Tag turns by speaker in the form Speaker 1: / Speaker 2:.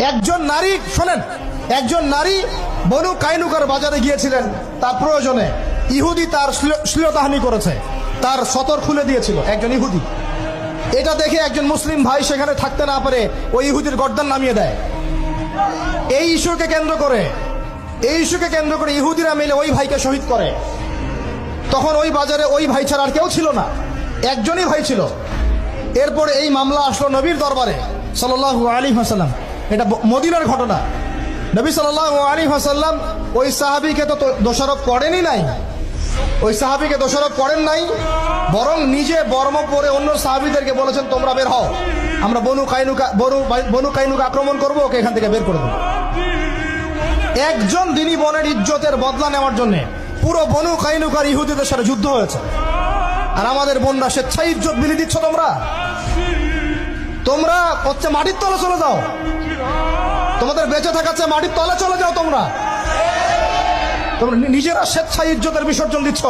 Speaker 1: একজন নারী, শোনেন, একজন নারী বনু কাইনুকার বাজারে গিয়েছিলেন তার প্রয়োজনে। ইহুদি তার শ্লীলতাহানি করেছে, তার সতর খুলে দিয়েছিল একজন ইহুদি। এটা দেখে একজন মুসলিম ভাই সেখানে থাকতে না পারে ওই ইহুদির গর্দান নামিয়ে দেয়। এই ইস্যুকে কেন্দ্র করে ইহুদিরা মিলে ওই ভাইকে শহীদ করে। তখন ওই বাজারে ওই ভাই ছাড়া আর কেউ ছিল না, একজনই ভাই ছিল। এরপরে এই মামলা আসলো নবীর দরবারে সাল্লাল্লাহু আলাইহি ওয়াসাল্লাম। এটা মদিনার ঘটনা। নবী সাল্লাল্লাহু আলাইহি ওয়াসাল্লাম ওই সাহাবীকে তো দোষারোপ করেনই নাই, ওই সাহাবীকে দোষারোপ করেন নাই, বরং নিজে বর্ম পরে অন্য সাহাবীদেরকে বলেছেন তোমরা বের হও, আমরা বনু কাইনুকা আক্রমণ করবো, ওকে এখান থেকে বের করে দেবো। একজন দিনী বোনের ইজ্জতের বদলা নেওয়ার জন্য পুরো বনু কাইনুকার ইহুদিদের সাথে যুদ্ধ হয়েছে। আর আমাদের বোনরা স্বেচ্ছায় ইজ্জত বিলি দিচ্ছ। তোমরা হচ্ছে মাটির তলে চলে যাও, তোমাদের বেঁচে থাকার চেয়ে মাটির তলে চলে যাও। তোমরা নিজেরা স্বেচ্ছায় ইজ্জতের বিসর্জন দিচ্ছ।